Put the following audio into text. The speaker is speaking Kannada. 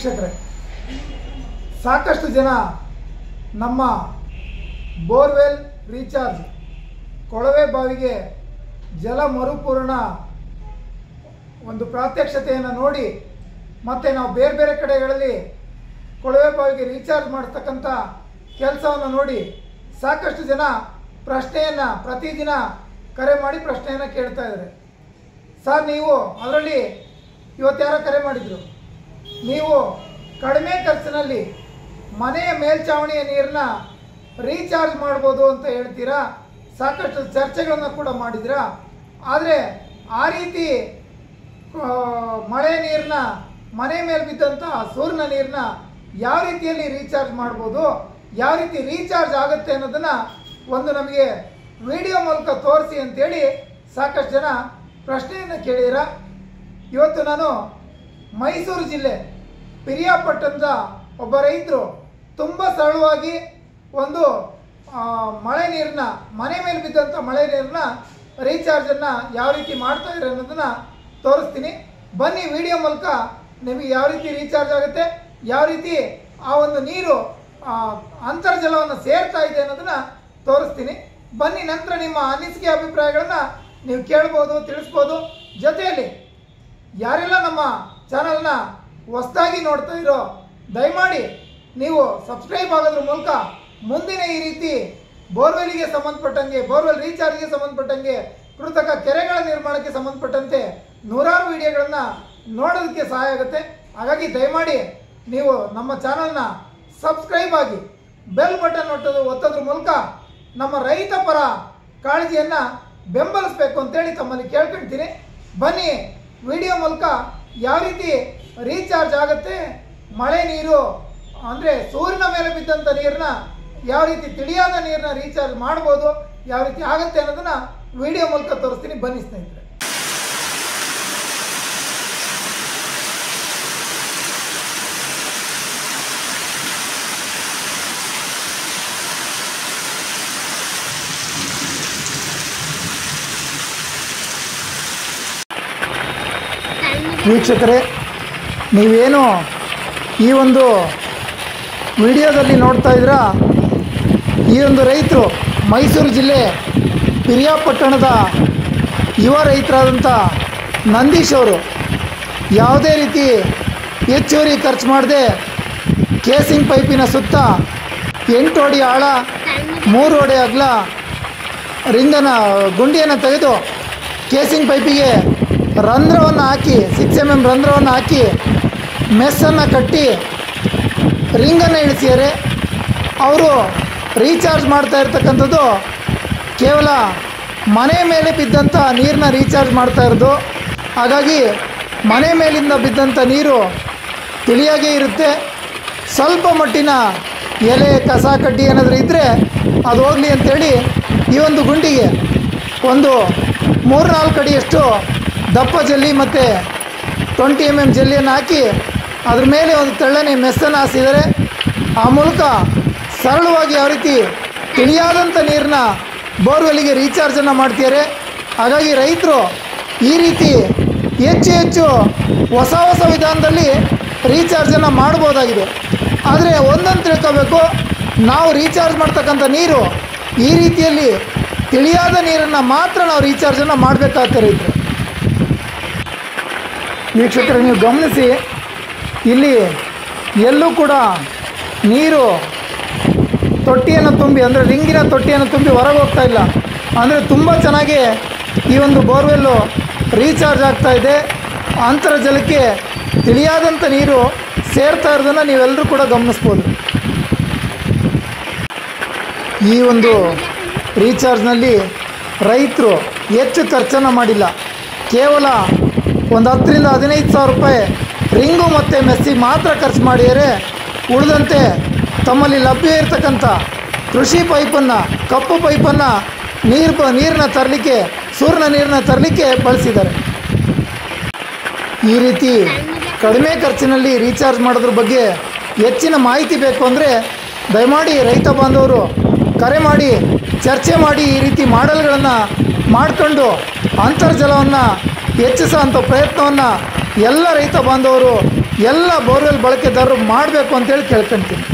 ವೀಕ್ಷಕರೇ, ಸಾಕಷ್ಟು ಜನ ನಮ್ಮ ಬೋರ್ವೆಲ್ ರೀಚಾರ್ಜ್ ಕೊಳವೆ ಬಾವಿಗೆ ಜಲ ಮರುಪೂರ್ಣ ಒಂದು ಪ್ರಾತ್ಯಕ್ಷತೆಯನ್ನು ನೋಡಿ ಮತ್ತು ನಾವು ಬೇರೆ ಬೇರೆ ಕಡೆಗಳಲ್ಲಿ ಕೊಳವೆ ಬಾವಿಗೆ ರೀಚಾರ್ಜ್ ಮಾಡ್ತಕ್ಕಂಥ ಕೆಲಸವನ್ನು ನೋಡಿ ಸಾಕಷ್ಟು ಜನ ಪ್ರಶ್ನೆಯನ್ನು ಪ್ರತಿದಿನ ಕರೆ ಮಾಡಿ ಪ್ರಶ್ನೆಯನ್ನು ಕೇಳ್ತಾ ಇದ್ದಾರೆ. ಸರ್, ನೀವು ಅದರಲ್ಲಿ ಇವತ್ತು ಯಾರೋ ಕರೆ ಮಾಡಿದರು, ನೀವು ಕಡಿಮೆ ಖರ್ಚಿನಲ್ಲಿ ಮನೆಯ ಮೇಲ್ಛಾವಣಿಯ ನೀರನ್ನ ರೀಚಾರ್ಜ್ ಮಾಡ್ಬೋದು ಅಂತ ಹೇಳ್ತೀರಾ. ಸಾಕಷ್ಟು ಚರ್ಚೆಗಳನ್ನು ಕೂಡ ಮಾಡಿದ್ದೀರಾ. ಆದರೆ ಆ ರೀತಿ ಮಳೆ ನೀರನ್ನ ಮನೆ ಮೇಲೆ ಬಿದ್ದಂಥ ಸೂರ್ಯನ ನೀರನ್ನ ಯಾವ ರೀತಿಯಲ್ಲಿ ರೀಚಾರ್ಜ್ ಮಾಡ್ಬೋದು, ಯಾವ ರೀತಿ ರೀಚಾರ್ಜ್ ಆಗುತ್ತೆ ಅನ್ನೋದನ್ನು ಒಂದು ನಮಗೆ ವಿಡಿಯೋ ಮೂಲಕ ತೋರಿಸಿ ಅಂತೇಳಿ ಸಾಕಷ್ಟು ಜನ ಪ್ರಶ್ನೆಯನ್ನು ಕೇಳಿದ್ದೀರಾ. ಇವತ್ತು ನಾನು ಮೈಸೂರು ಜಿಲ್ಲೆ ಪಿರಿಯಾಪಟ್ಟಣದ ಒಬ್ಬ ರೈತರು ತುಂಬ ಸರಳವಾಗಿ ಒಂದು ಮಳೆ ನೀರನ್ನ ಮನೆ ಮೇಲೆ ಬಿದ್ದಂಥ ಮಳೆ ನೀರನ್ನ ರೀಚಾರ್ಜನ್ನು ಯಾವ ರೀತಿ ಮಾಡ್ತಾ ಇದ್ದಾರೆ ಅನ್ನೋದನ್ನು ತೋರಿಸ್ತೀನಿ. ಬನ್ನಿ, ವಿಡಿಯೋ ಮೂಲಕ ನಿಮಗೆ ಯಾವ ರೀತಿ ರೀಚಾರ್ಜ್ ಆಗುತ್ತೆ, ಯಾವ ರೀತಿ ಆ ಒಂದು ನೀರು ಅಂತರ್ಜಲವನ್ನು ಸೇರ್ತಾ ಇದೆ ಅನ್ನೋದನ್ನು ತೋರಿಸ್ತೀನಿ. ಬನ್ನಿ, ನಂತರ ನಿಮ್ಮ ಅನಿಸಿಕೆ ಅಭಿಪ್ರಾಯಗಳನ್ನು ನೀವು ಕೇಳ್ಬೋದು, ತಿಳಿಸ್ಬೋದು. ಜೊತೆಯಲ್ಲಿ ಯಾರೆಲ್ಲ ನಮ್ಮ ಚಾನಲ್ನ ಹೊಸದಾಗಿ ನೋಡ್ತಾ ಇರೋ ದಯಮಾಡಿ ನೀವು ಸಬ್ಸ್ಕ್ರೈಬ್ ಆಗೋದ್ರ ಮೂಲಕ ಮುಂದಿನ ಈ ರೀತಿ ಬೋರ್ವೆಲ್ಗೆ ಸಂಬಂಧಪಟ್ಟಂಗೆ, ಬೋರ್ವೆಲ್ ರೀಚಾರ್ಜ್ಗೆ ಸಂಬಂಧಪಟ್ಟಂಗೆ, ಕೃತಕ ಕೆರೆಗಳ ನಿರ್ಮಾಣಕ್ಕೆ ಸಂಬಂಧಪಟ್ಟಂತೆ ನೂರಾರು ವಿಡಿಯೋಗಳನ್ನು ನೋಡೋದಕ್ಕೆ ಸಹಾಯ ಆಗುತ್ತೆ. ಹಾಗಾಗಿ ದಯಮಾಡಿ ನೀವು ನಮ್ಮ ಚಾನಲ್ನ ಸಬ್ಸ್ಕ್ರೈಬ್ ಆಗಿ ಬೆಲ್ ಬಟನ್ ಒತ್ತೋದ್ರ ಮೂಲಕ ನಮ್ಮ ರೈತ ಪರ ಕಾಳಜಿಯನ್ನು ಬೆಂಬಲಿಸಬೇಕು ಅಂತೇಳಿ ತಮ್ಮಲ್ಲಿ ಕೇಳ್ಕೊಳ್ತೀನಿ. ಬನ್ನಿ, ವಿಡಿಯೋ ಮೂಲಕ ಯಾವ ರೀತಿ ರೀಚಾರ್ಜ್ ಆಗುತ್ತೆ, ಮಳೆ ನೀರು ಅಂದರೆ ಸೂರ್ಯನ ಮೇಲೆ ಬಿದ್ದಂಥ ನೀರನ್ನ ಯಾವ ರೀತಿ ತಿಳಿಯಾದ ನೀರನ್ನ ರೀಚಾರ್ಜ್ ಮಾಡ್ಬೋದು, ಯಾವ ರೀತಿ ಆಗುತ್ತೆ ಅನ್ನೋದನ್ನ ವಿಡಿಯೋ ಮೂಲಕ ತೋರಿಸ್ತೀನಿ. ಬನ್ನಿ ಸ್ನೇಹಿತರೆ. ವೀಕ್ಷಕರೇ, ನೀವೇನು ಈ ಒಂದು ವಿಡಿಯೋದಲ್ಲಿ ನೋಡ್ತಾ ಇದ್ದೀರಾ, ಈ ಒಂದು ರೈತರು ಮೈಸೂರು ಜಿಲ್ಲೆ ಪಿರಿಯಾಪಟ್ಟಣದ ಯುವ ರೈತರಾದಂಥ ನಂದೀಶ್ ಅವರು ಯಾವುದೇ ರೀತಿ ಹೆಚ್ಚುವರಿ ಖರ್ಚು ಮಾಡದೆ ಕೇಸಿಂಗ್ ಪೈಪಿನ ಸುತ್ತ 8 ಅಡಿ ಆಳ 3 ಅಡಿ ಅಗಲ ಗುಂಡಿಯನ್ನು ತೆಗೆದು ಕೇಸಿಂಗ್ ಪೈಪಿಗೆ ರಂಧ್ರವನ್ನು ಹಾಕಿ 6 mm ರಂಧ್ರವನ್ನು ಹಾಕಿ ಮೆಸ್ಸನ್ನು ಕಟ್ಟಿ ರಿಂಗನ್ನು ಇಳಿಸಿದ್ದಾರೆ. ಅವರು ರೀಚಾರ್ಜ್ ಮಾಡ್ತಾ ಇರ್ತಕ್ಕಂಥದ್ದು ಕೇವಲ ಮನೆ ಮೇಲೆ ಬಿದ್ದಂಥ ನೀರನ್ನ ರೀಚಾರ್ಜ್ ಮಾಡ್ತಾ ಇರೋದು. ಹಾಗಾಗಿ ಮನೆ ಮೇಲಿಂದ ಬಿದ್ದಂಥ ನೀರು ತಿಳಿಯಾಗೇ ಇರುತ್ತೆ. ಸ್ವಲ್ಪ ಮಟ್ಟಿನ ಎಲೆ ಕಸ ಕಡ್ಡಿ ಏನಾದರೂ ಇದ್ದರೆ ಅದು ಹೋಗಲಿ ಅಂಥೇಳಿ ಈ ಒಂದು ಗುಂಡಿಗೆ ಒಂದು 3-4 ಅಡಿಯಷ್ಟು ದಪ್ಪ ಜಲ್ಲಿ ಮತ್ತು 20 mm ಜಲ್ಲಿಯನ್ನು ಹಾಕಿ ಅದ್ರ ಮೇಲೆ ಒಂದು ತೆಳ್ಳನೆ ಮೆಸ್ಸನ್ನು ಹಾಸಿದ್ದಾರೆ. ಆ ಮೂಲಕ ಸರಳವಾಗಿ ಯಾವ ರೀತಿ ತಿಳಿಯಾದಂಥ ನೀರನ್ನ ಬೋರ್ವೆಲ್ಲಿಗೆ ರೀಚಾರ್ಜನ್ನು ಮಾಡ್ತಿದ್ದಾರೆ. ಹಾಗಾಗಿ ರೈತರು ಈ ರೀತಿ ಹೆಚ್ಚು ಹೊಸ ವಿಧಾನದಲ್ಲಿ ರೀಚಾರ್ಜನ್ನು ಮಾಡ್ಬೋದಾಗಿದೆ. ಆದರೆ ಒಂದೊಂದು ತಿಳ್ಕೋಬೇಕು, ನಾವು ರೀಚಾರ್ಜ್ ಮಾಡ್ತಕ್ಕಂಥ ನೀರು ಈ ರೀತಿಯಲ್ಲಿ ತಿಳಿಯಾದ ನೀರನ್ನು ಮಾತ್ರ ನಾವು ರೀಚಾರ್ಜನ್ನು ಮಾಡಬೇಕಾಗ್ತದೆ. ರೈತರು ವೀಕ್ಷಕರೇ, ನೀವು ಗಮನಿಸಿ, ಇಲ್ಲಿ ಎಲ್ಲೂ ಕೂಡ ನೀರು ತೊಟ್ಟಿಯನ್ನು ತುಂಬಿ ಅಂದರೆ ರಿಂಗಿನ ತೊಟ್ಟಿಯನ್ನು ತುಂಬಿ ಹೊರಗೆ ಹೋಗ್ತಾ ಇಲ್ಲ. ಅಂದರೆ ತುಂಬ ಚೆನ್ನಾಗಿ ಈ ಒಂದು ಬೋರ್ವೆಲ್ಲು ರೀಚಾರ್ಜ್ ಆಗ್ತಾ ಇದೆ. ಅಂತರ್ಜಲಕ್ಕೆ ತಿಳಿಯಾದಂಥ ನೀರು ಸೇರ್ತಾ ಇರೋದನ್ನು ನೀವೆಲ್ಲರೂ ಕೂಡ ಗಮನಿಸ್ಬೋದು. ಈ ಒಂದು ರೀಚಾರ್ಜ್ನಲ್ಲಿ ರೈತರು ಹೆಚ್ಚು ಖರ್ಚನ್ನು ಮಾಡಿಲ್ಲ. ಕೇವಲ ಒಂದು 10,000 ರಿಂದ 15,000 ರೂಪಾಯಿ ರಿಂಗು ಮತ್ತು ಮೆಸ್ಸಿಗೆ ಮಾತ್ರ ಖರ್ಚು ಮಾಡಿದರೆ ಉಳಿದಂತೆ ತಮ್ಮಲ್ಲಿ ಲಭ್ಯ ಇರತಕ್ಕಂಥ ಕೃಷಿ ಪೈಪನ್ನು, ಕಪ್ಪು ಪೈಪನ್ನು ನೀರನ್ನ ತರಲಿಕ್ಕೆ, ಸೂರ್ಯನ ನೀರನ್ನ ತರಲಿಕ್ಕೆ ಬಳಸಿದ್ದಾರೆ. ಈ ರೀತಿ ಕಡಿಮೆ ಖರ್ಚಿನಲ್ಲಿ ರೀಚಾರ್ಜ್ ಮಾಡೋದ್ರ ಬಗ್ಗೆ ಹೆಚ್ಚಿನ ಮಾಹಿತಿ ಬೇಕು ಅಂದರೆ ದಯಮಾಡಿ ರೈತ ಬಾಂಧವರು ಕರೆ ಮಾಡಿ ಚರ್ಚೆ ಮಾಡಿ ಈ ರೀತಿ ಮಾಡೆಲ್ಗಳನ್ನು ಮಾಡಿಕೊಂಡು ಅಂತರ್ಜಲವನ್ನು ಹೆಚ್ಚಿಸುವಂಥ ಪ್ರಯತ್ನವನ್ನು ಎಲ್ಲ ರೈತ ಬಾಂಧವರು ಎಲ್ಲ ಬೋರ್ವೆಲ್ ಬಳಕೆದಾರರು ಮಾಡಬೇಕು ಅಂತೇಳಿ ಕೇಳ್ಕೊಂತೀನಿ.